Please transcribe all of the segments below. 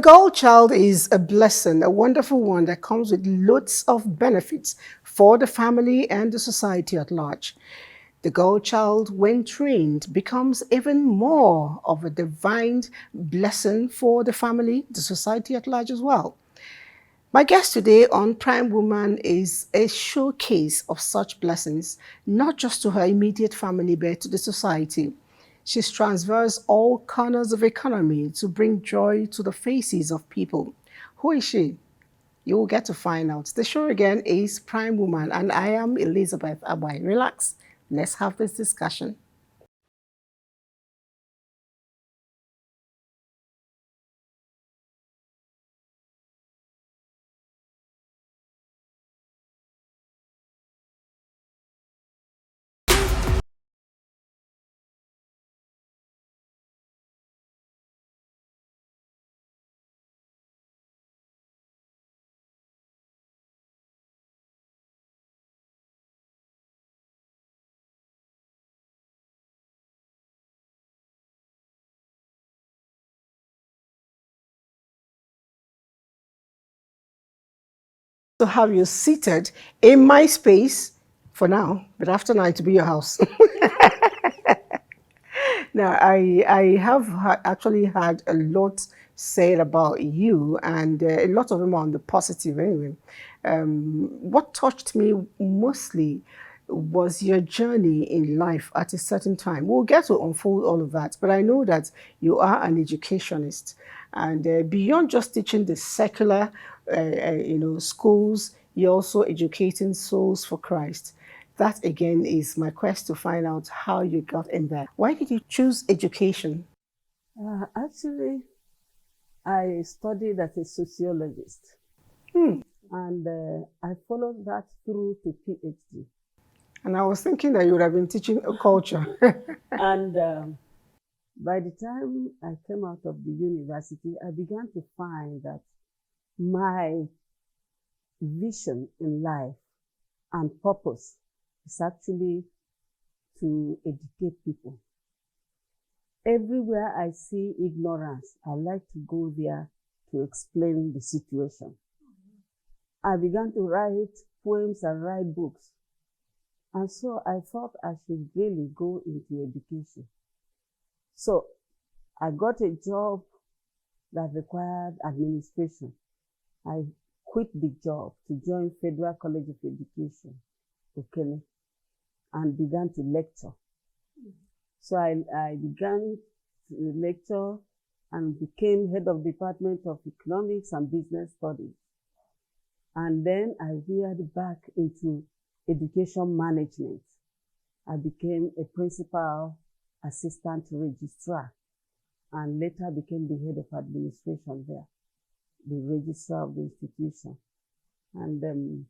girl child is a blessing, a wonderful one that comes with lots of benefits for the family and the society at large. The girl child, when trained, becomes even more of a divine blessing for the family, the society at large as well. My guest today on Prime Woman is a showcase of such blessings, not just to her immediate family, but to the society. She's traversed all corners of economy to bring joy to the faces of people. Who is she? You will get to find out. The show again is Prime Woman, and I am Elizabeth Abai. Relax. Let's have this discussion. To have you seated in my space for now, but after night to be your house. Now, I have actually had a lot said about you, and a lot of them are on the positive anyway. What touched me mostly was your journey in life at a certain time. We'll get to unfold all of that, but I know that you are an educationist, and beyond just teaching the secular, schools, you're also educating souls for Christ. That again is my quest to find out how you got in there. Why did you choose education? Actually, I studied as a sociologist, Hmm. and I followed that through to PhD. And I was thinking that you would have been teaching a culture. And by the time I came out of the university, I began to find that my vision in life and purpose is actually to educate people. Everywhere I see ignorance, I like to go there to explain the situation. I began to write poems and write books. And so I thought I should really go into education. So I got a job that required administration. I quit the job to join Federal College of Education, Okene, and began to lecture. So I began to lecture and became head of Department of Economics and Business Studies. And then I veered back into education management. I became a principal assistant registrar and later became the head of administration there, the registrar of the institution. And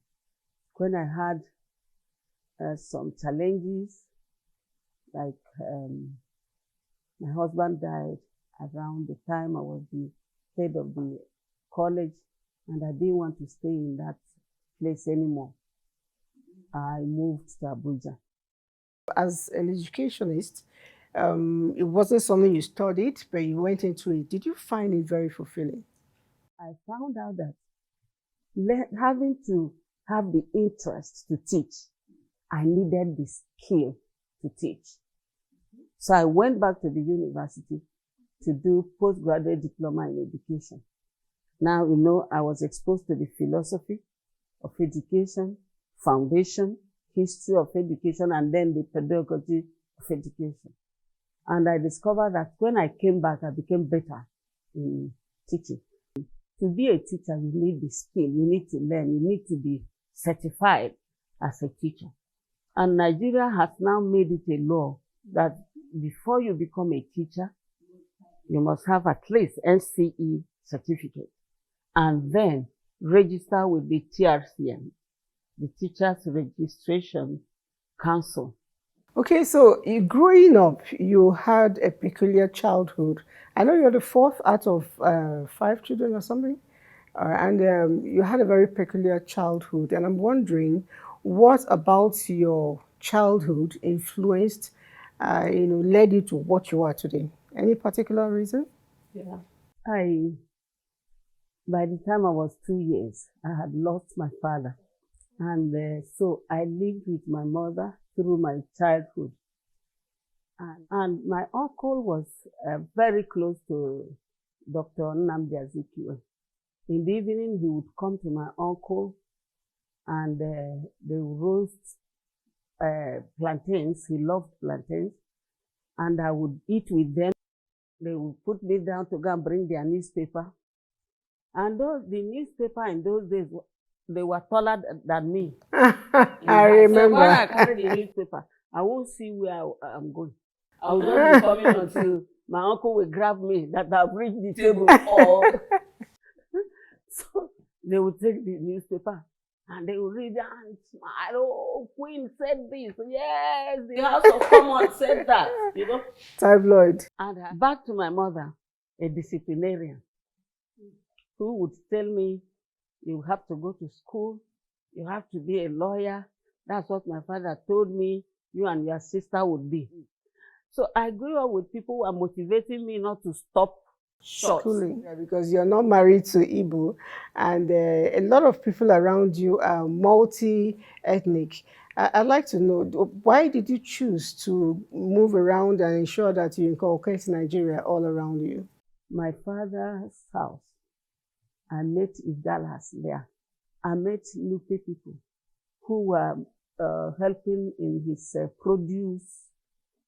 when I had some challenges, like my husband died around the time I was the head of the college, and I didn't want to stay in that place anymore. I moved to Abuja. As an educationist, it wasn't something you studied, but you went into it. Did you find it very fulfilling? I found out that having to have the interest to teach, I needed the skill to teach. So I went back to the university to do postgraduate diploma in education. Now, I was exposed to the philosophy of education, foundation, history of education, and then the pedagogy of education. And I discovered that when I came back, I became better in teaching. To be a teacher, you need the skill, you need to learn, you need to be certified as a teacher. And Nigeria has now made it a law that before you become a teacher, you must have at least NCE certificate and then register with the TRCM, the Teachers Registration Council. Okay, so growing up, you had a peculiar childhood. I know you're the fourth out of 5 children or something, and you had a very peculiar childhood. And I'm wondering, what about your childhood influenced, led you to what you are today? Any particular reason? Yeah. I By the time I was 2 years, I had lost my father. And so I lived with my mother through my childhood. And my uncle was very close to Dr. Nnamdi. In the evening, he would come to my uncle and they would roast plantains. He loved plantains. And I would eat with them. They would put me down to go and bring their newspaper. And the newspaper in those days, they were taller than me. I remember. So when I carried the newspaper, I won't see where I'm going. I will just be coming until my uncle will grab me that I've reached the table. So they would take the newspaper and they would read and smile. Oh, Queen said this. Yes, the House of Commons said that. You know. Tabloid. And back to my mother, a disciplinarian, who would tell me, you have to go to school, you have to be a lawyer. That's what my father told me you and your sister would be. So I grew up with people who are motivating me not to stop short. Schooling, because you're not married to Igbo, and a lot of people around you are multi-ethnic. I'd like to know, why did you choose to move around and ensure that you inculcate Nigeria all around you? My father's house, I met Igalas there. I met Lupe people who were helping in his produce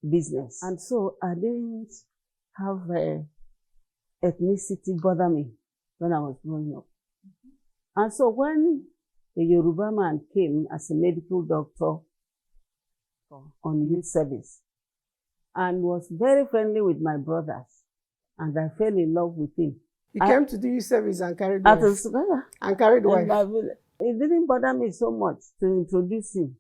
business. And so I didn't have ethnicity bother me when I was growing up. And so when the Yoruba man came as a medical doctor on youth service and was very friendly with my brothers, and I fell in love with him. You came to do youth service and carried wife. And carried wife. It didn't bother me so much to introduce him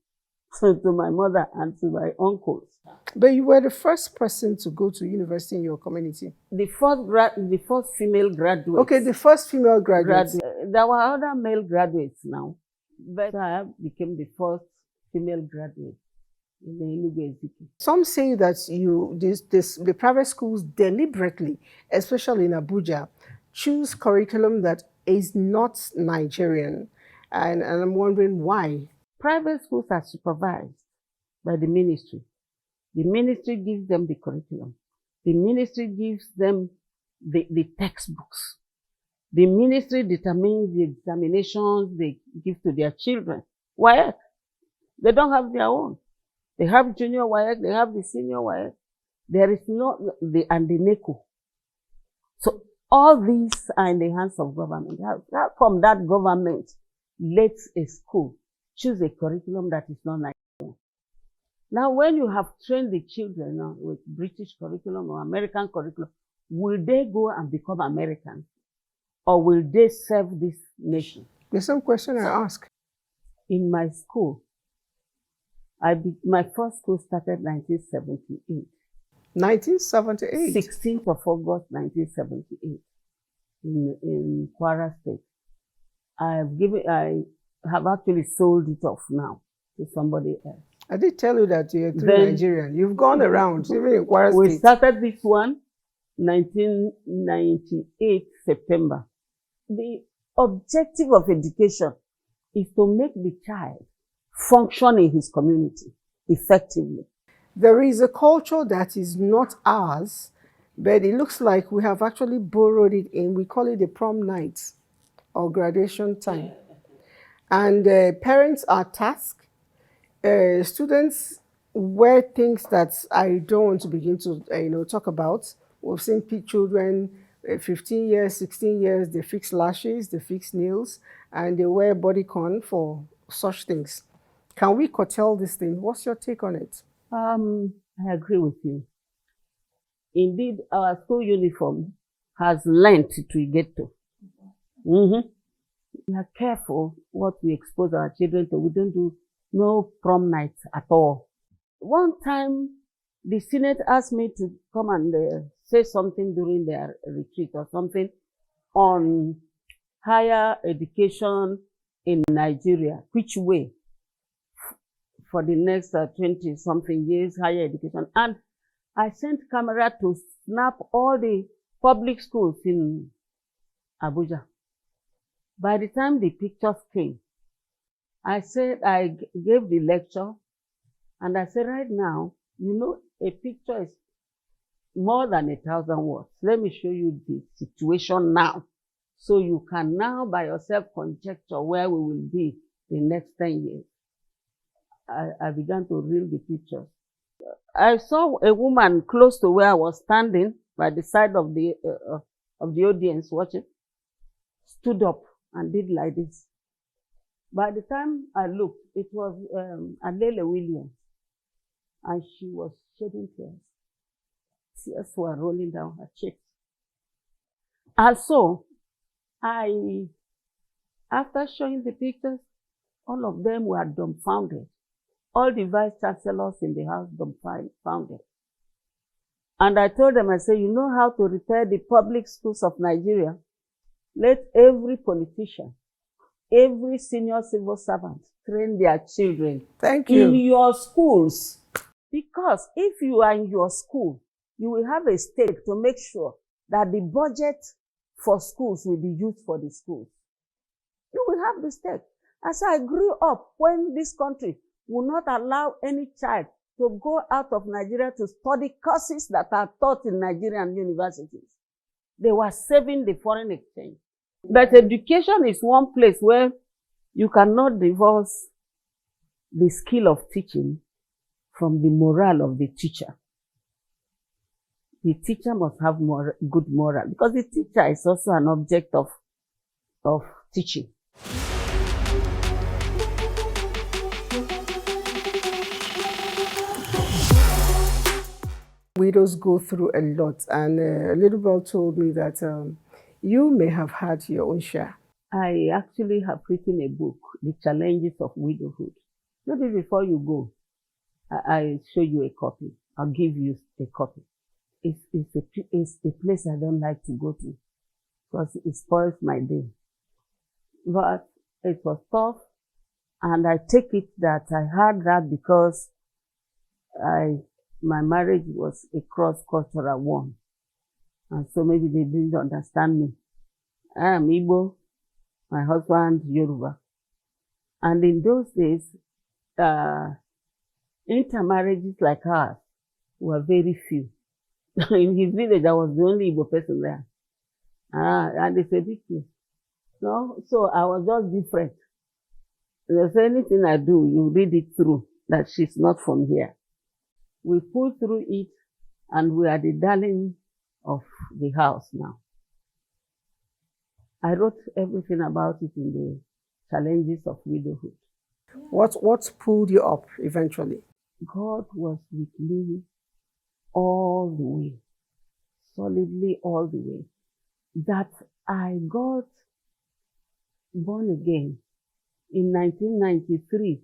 to my mother and to my uncles. But you were the first person to go to university in your community. The first female graduate. Okay, the first female graduate. There were other male graduates now, but I became the first female graduate in the Enugu Ezike. Some say that the private schools deliberately, especially in Abuja, choose curriculum that is not Nigerian. And I'm wondering why. Private schools are supervised by the ministry. The ministry gives them the curriculum. The ministry gives them the textbooks. The ministry determines the examinations they give to their children. WAEC. They don't have their own. They have junior WAEC, they have the senior WAEC. There is not the NECO. So all these are in the hands of government. How come that government lets a school choose a curriculum that is not Nigerian? Now, when you have trained the children with British curriculum or American curriculum, will they go and become Americans? Or will they serve this nation? The same question I ask. In my school, my first school started 1978. 1978? 16th of August, 1978, in Kwara State. I have actually sold it off now to somebody else. I did tell you that you're through Nigerian. You've gone around, even in Kwara State. We started this one 1998 September. The objective of education is to make the child function in his community effectively. There is a culture that is not ours, but it looks like we have actually borrowed it in. We call it the prom night or graduation time. And parents are tasked. Students wear things that I don't want to begin to talk about. We've seen children, 15 years, 16 years, they fix lashes, they fix nails, and they wear bodycon for such things. Can we curtail this thing? What's your take on it? I agree with you. Indeed, our school uniform has length to get to. We are careful what we expose our children to. We don't do no prom nights at all. One time, the Senate asked me to come and say something during their retreat or something on higher education in Nigeria. Which way? For the next 20-something years, higher education. And I sent camera to snap all the public schools in Abuja. By the time the pictures came, I gave the lecture, and I said, right now, a picture is more than 1,000 words. Let me show you the situation now. So you can now by yourself conjecture where we will be in the next 10 years. I began to reel the pictures. I saw a woman close to where I was standing by the side of the audience watching, stood up and did like this. By the time I looked, it was Adele Williams, and she was shedding tears. Tears were rolling down her cheeks. And so, after showing the pictures, all of them were dumbfounded. All the vice chancellors in the house dumbfounded. And I told them, I said, you know how to repair the public schools of Nigeria? Let every politician, every senior civil servant train their children in your schools. Because if you are in your school, you will have a stake to make sure that the budget for schools will be used for the schools. You will have the stake. As I grew up, when this country will not allow any child to go out of Nigeria to study courses that are taught in Nigerian universities, they were saving the foreign exchange. But education is one place where you cannot divorce the skill of teaching from the morale of the teacher. The teacher must have good morale, because the teacher is also an object of teaching. Widows go through a lot, and a little girl told me that you may have had your own share. I actually have written a book, The Challenges of Widowhood. Maybe before you go, I'll show you a copy. I'll give you a copy. It's a place I don't like to go to because it spoils my day. But it was tough, and I take it that I had that because my marriage was a cross-cultural one. And so maybe they didn't understand me. I am Igbo, my husband Yoruba. And in those days, intermarriages like ours were very few. In his village, I was the only Igbo person there. And it's a big place. So I was just different. There's anything I do, you read it through, that she's not from here. We pull through it, and we are the darling of the house now. I wrote everything about it in The Challenges of Widowhood. What pulled you up eventually? God was with me all the way, solidly all the way. That I got born again in 1993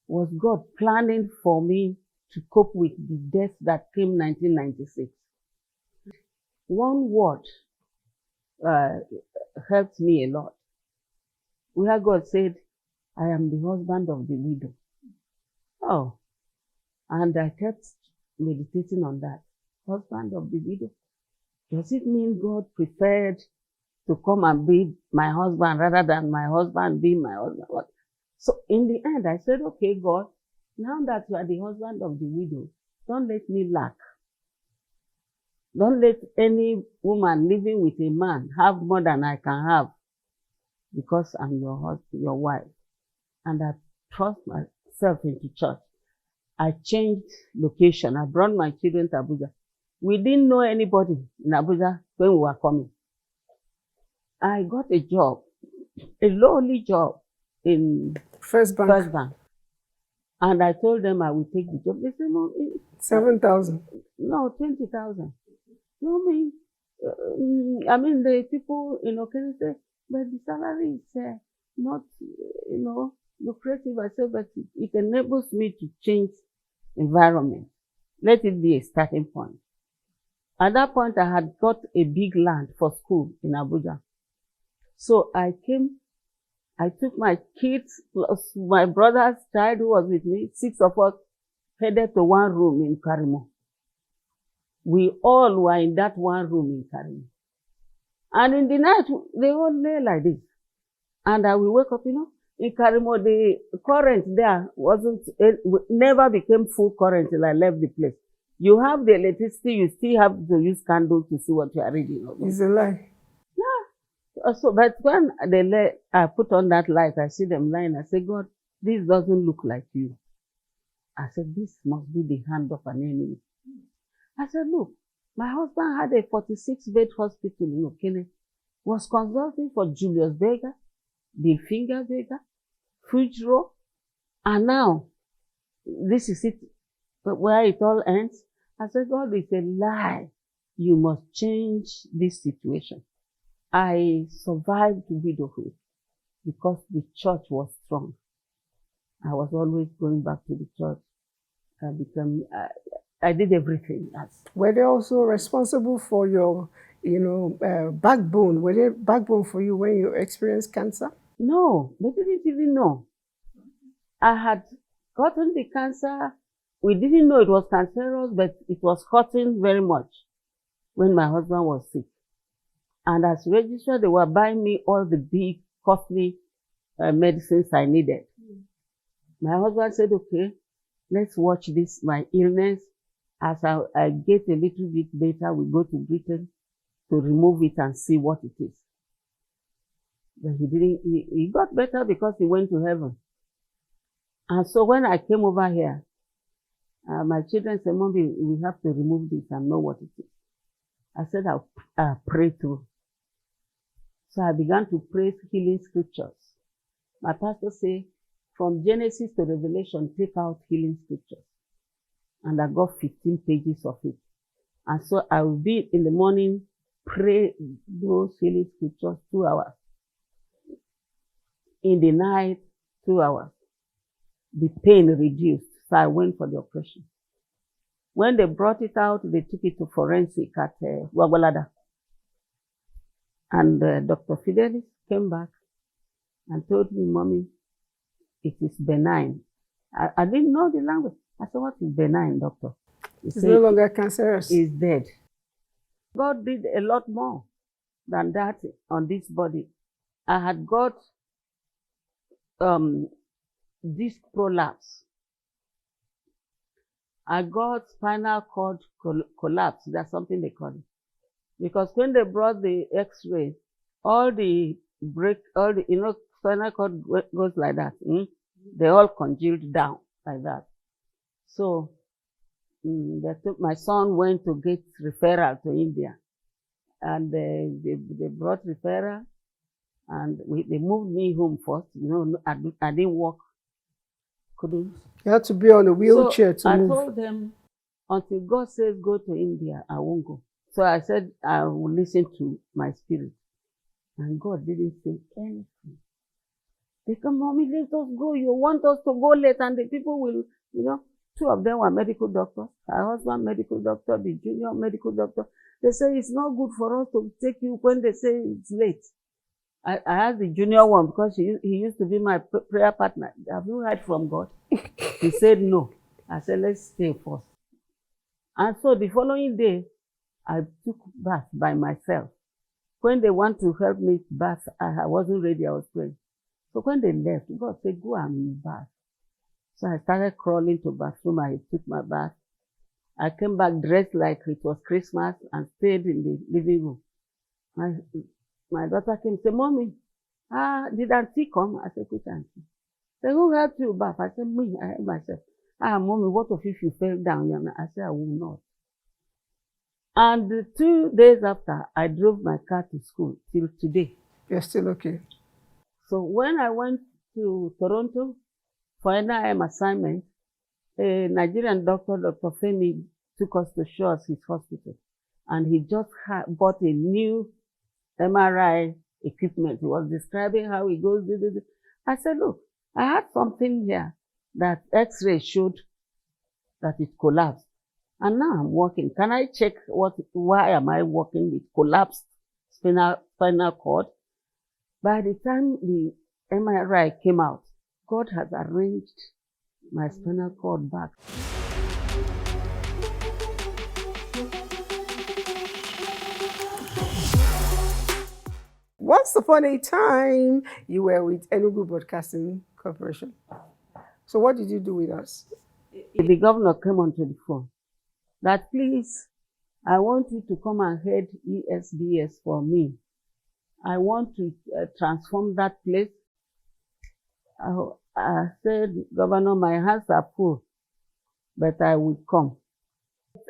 was God planning for me to cope with the death that came 1996. One word helped me a lot. Where God said, I am the husband of the widow. Oh, and I kept meditating on that. Husband of the widow. Does it mean God preferred to come and be my husband rather than my husband being my husband? So in the end, I said, okay, God, now that you are the husband of the widow, don't let me lack. Don't let any woman living with a man have more than I can have, because I'm your husband, your wife. And I thrust myself into church. I changed location. I brought my children to Abuja. We didn't know anybody in Abuja when we were coming. I got a job, a lowly job in First Bank. And I told them I would take the job. They said, no. 7,000. No, 20,000. No, I mean, the people, can say, but the salary is not, lucrative. I said, but it enables me to change environment. Let it be a starting point. At that point, I had got a big land for school in Abuja. So I took my kids plus my brother's child who was with me, 6 of us headed to one room in Karimo. We all were in that one room in Karimo. And in the night, they all lay like this. And I will wake up, in Karimo, the current there never became full current till I left the place. You have the electricity, you still have to use candle to see what you are reading. It's a lie. Yeah. So, but when I put on that light, I see them lying. I say, God, this doesn't look like you. I said, this must be the hand of an enemy. I said, look, my husband had a 46-bed hospital in Okene, was consulting for Julius Berger, the Finger Berger, Fujro, and now this is it, where it all ends. I said, God, it's a lie. You must change this situation. I survived widowhood because the church was strong. I was always going back to the church. I did everything. Were they also responsible for your, backbone? Were they backbone for you when you experienced cancer? No, they didn't even know. I had gotten the cancer. We didn't know it was cancerous, but it was hurting very much when my husband was sick. And as registered, they were buying me all the big, costly medicines I needed. My husband said, okay, let's watch this, my illness. As I get a little bit better, we go to Britain to remove it and see what it is. But he got better because he went to heaven. And so when I came over here, my children said, Mommy, we have to remove this and know what it is. I said, I'll pray through. So I began to pray healing scriptures. My pastor said, from Genesis to Revelation, take out healing scriptures. And I got 15 pages of it. And so I will be in the morning, pray those healing scriptures 2 hours. In the night, 2 hours. The pain reduced, so I went for the operation. When they brought it out, they took it to forensic at Wagwalada. And Dr. Fidelis came back and told me, Mommy, it is benign. I didn't know the language. I said, what is benign, doctor? It's no longer cancerous. It's dead. God did a lot more than that on this body. I had got disc prolapse. I got spinal cord collapse. That's something they call it. Because when they brought the X-ray, spinal cord goes like that. They all congealed down like that. So my son went to get referral to India, and they brought referral, and they moved me home first. I didn't walk, couldn't. You had to be on a wheelchair to move. I told them, until God says go to India, I won't go. So I said I will listen to my spirit, and God didn't say anything. They come, Mommy, let us go. You want us to go late, and the people will, 2 of them were medical doctors. Her husband, medical doctor, the junior medical doctor. They say it's not good for us to take you when they say it's late. I asked the junior one because he used to be my prayer partner. Have you heard from God? He said no. I said, let's stay first. And so the following day, I took bath by myself. When they want to help me bath, I wasn't ready, I was praying. So when they left, God said, go and bath. So I started crawling to bathroom. I took my bath. I came back dressed like it was Christmas and stayed in the living room. My daughter came and said, Mommy, did Auntie come? I said, which Auntie? They who helped you bath? I said, me, I helped myself. Mommy, what if you fell down? I said, I will not. And 2 days after, I drove my car to school till today. You're still okay. So when I went to Toronto for NIM assignment, a Nigerian doctor, Dr. Femi, took us to show us his hospital. And he just bought a new MRI equipment. He was describing how he goes. I said, look, I had something here that X-ray showed that it collapsed. And now I'm walking. Can I check why am I walking with collapsed spinal cord? By the time the MRI came out, God has arranged my spinal cord back. Once upon a time, you were with Enugu Broadcasting Corporation. So what did you do with us? The governor came onto the phone that, please, I want you to come and head ESBS for me. I want to transform that place. I said, Governor, my hands are full, but I will come.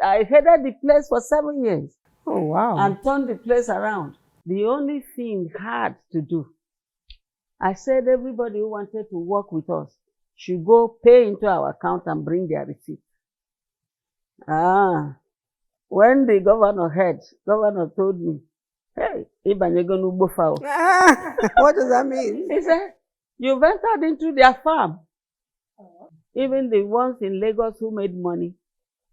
I headed the place for 7 years. Oh, wow. And turned the place around. The only thing hard to do, I said everybody who wanted to work with us should go pay into our account and bring their receipt. When the governor heard, governor told me, hey, what does that mean? He said, you've entered into their farm. Even the ones in Lagos who made money,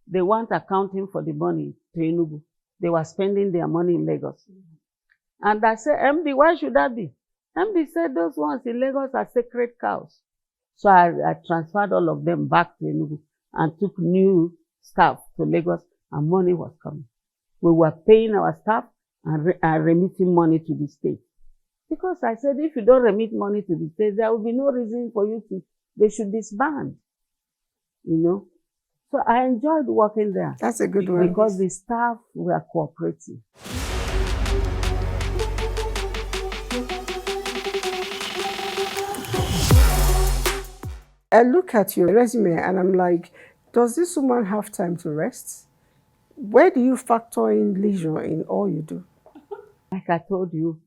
they weren't accounting for the money to Enugu. They were spending their money in Lagos. And I said, MD, why should that be? MD said those ones in Lagos are sacred cows. So I transferred all of them back to Enugu and took new staff to Lagos, and money was coming. We were paying our staff and remitting money to the state. Because I said, if you don't remit money to the state, there will be no reason for you to, they should disband. You know? So I enjoyed working there. That's a good one. Because the staff were cooperative. I look at your resume and I'm like, does this woman have time to rest? Where do you factor in leisure in all you do? Like I told you,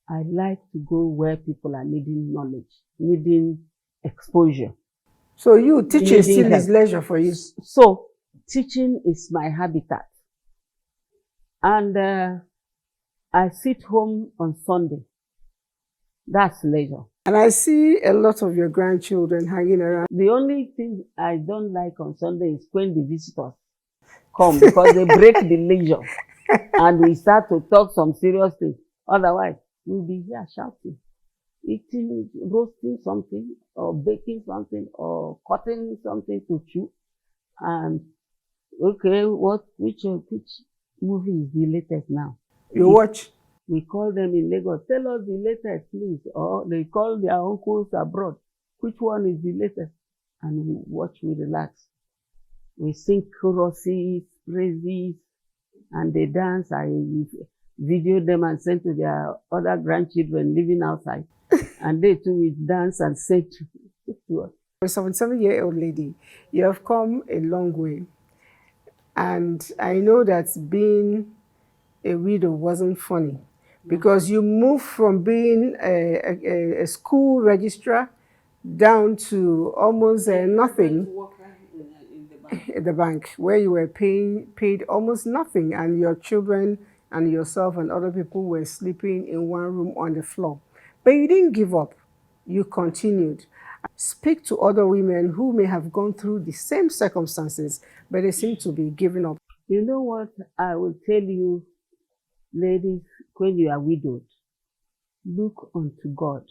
I like to go where people are needing knowledge, needing exposure. So you teaching still is leisure for you? So teaching is my habitat. And I sit home on Sunday. That's leisure. And I see a lot of your grandchildren hanging around. The only thing I don't like on Sunday is when the visitors come, because they break the leisure and we start to talk some serious things. Otherwise, we'll be here shouting, eating, roasting something, or baking something, or cutting something to chew. And okay, which movie is the latest now? You watch? We call them in Lagos, tell us the latest, please. Or they call their uncles abroad. Which one is the latest? And we watch, we relax. We sing choruses, praises, and they dance. I video them and send to their other grandchildren living outside. And they too will dance and sing to us. For a 77-year-old lady, you have come a long way. And I know that being a widow wasn't funny, because you moved from being a school registrar down to almost nothing in the bank, where you were paid almost nothing, and your children and yourself and other people were sleeping in one room on the floor. But you didn't give up. You continued. Speak to other women who may have gone through the same circumstances, but they seem to be giving up. You know what I will tell you, ladies, when you are widowed, look unto God.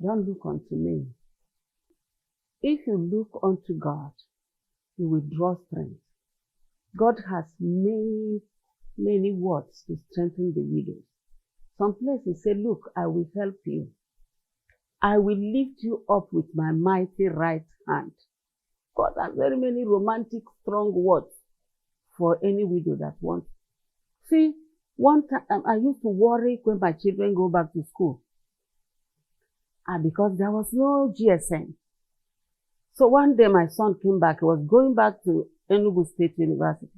Don't look unto men. If you look unto God, you will draw strength. God has many, many words to strengthen the widows. Some places say, look, I will help you. I will lift you up with my mighty right hand. God has very many romantic, strong words for any widow that wants. See, one time I used to worry when my children go back to school. And because there was no GSM. So one day my son came back. He was going back to Enugu State University.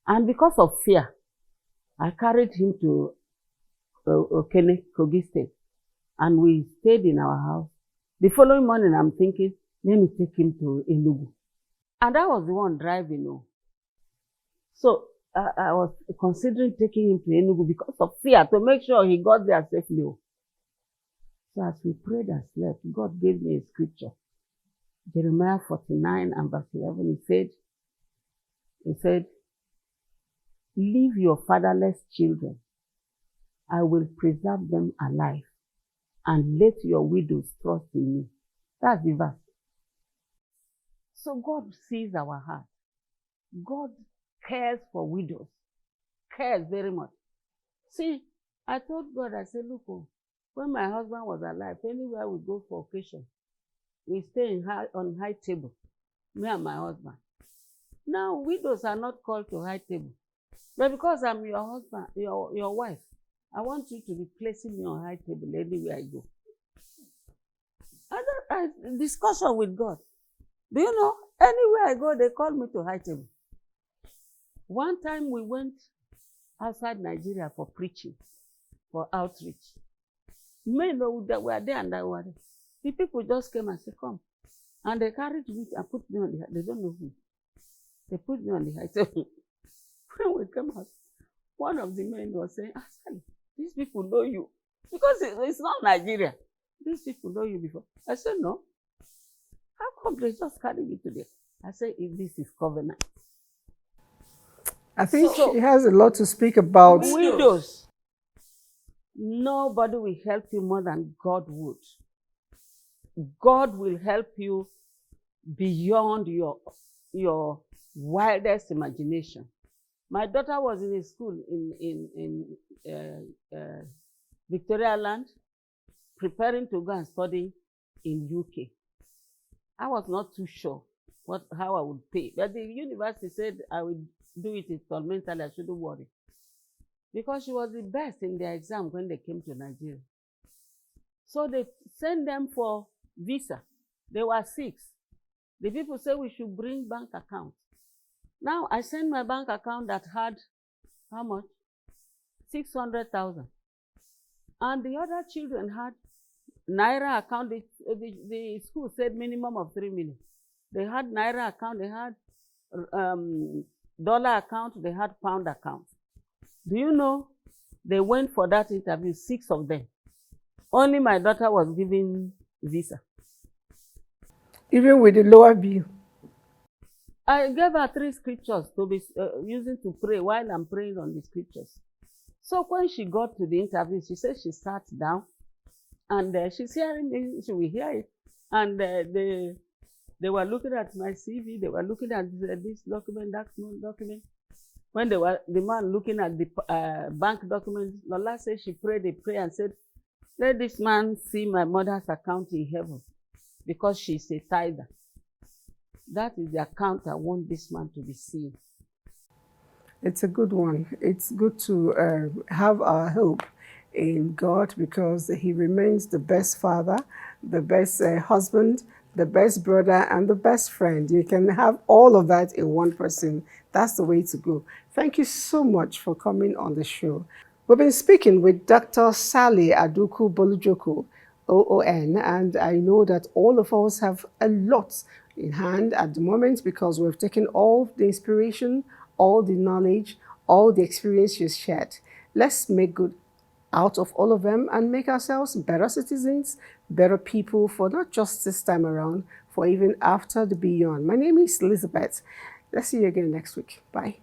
And because of fear, I carried him to Okene, Kogi State. And we stayed in our house. The following morning, I'm thinking, let me take him to Enugu. And I was the one driving. So I was considering taking him to Enugu because of fear, to make sure he got there safely. So as we prayed and slept, God gave me a scripture. Jeremiah 49 and verse 11, he said, leave your fatherless children. I will preserve them alive, and let your widows trust in me. That's the verse. So God sees our heart. God cares for widows, cares very much. See, I told God, I said, look, oh, when my husband was alive, anywhere we go for occasion, we stay on high table, me and my husband. Now, widows are not called to high table. But because I'm your husband, your wife, I want you to be placing me on high table anywhere I go. I discussion with God. Do you know, anywhere I go, they call me to high table. One time we went outside Nigeria for preaching, for outreach. Men that were there and that were there. The people just came and said, come. And they carried me and put me on the high. They don't know who. They put me on the high table. When we came out, one of the men was saying, Sally, these people know you. Because it's not Nigeria. These people know you before. I said, no. How come they just carry you to there? I said, if this is covenant. I think she has a lot to speak about. Widows. Nobody will help you more than God would. God will help you beyond your wildest imagination. My daughter was in a school in Victoria Land, preparing to go and study in UK. I was not too sure how I would pay, but the university said I would do it installmentally. I shouldn't worry, because she was the best in their exam when they came to Nigeria. So they sent them for visa. They were 6. The people said we should bring bank account. Now I sent my bank account that had how much? 600,000. And the other children had Naira account. The school said minimum of 3 million. They had Naira account, they had dollar account, they had pound account. Do you know, they went for that interview, 6 of them. Only my daughter was given visa. Even with the lower bill. I gave her 3 scriptures to be using to pray while I'm praying on the scriptures. So when she got to the interview, she said she sat down and she's hearing me, she will hear it. And they were looking at my CV, they were looking at this document, that document. When the man looking at the bank document, Lola said she prayed a prayer and said, let this man see my mother's account in heaven, because she's a tither. That is the account I want this man to be seeing. It's a good one. It's good to have our hope in God, because He remains the best father, the best husband, the best brother, and the best friend. You can have all of that in one person. That's the way to go. Thank you so much for coming on the show. We've been speaking with Dr. Sally Aduku Bolujoku, OON, and I know that all of us have a lot in hand at the moment, because we've taken all the inspiration, all the knowledge, all the experience she's shared. Let's make good out of all of them and make ourselves better citizens, better people, for not just this time around, for even after the beyond. My name is Elizabeth. Let's see you again next week. Bye.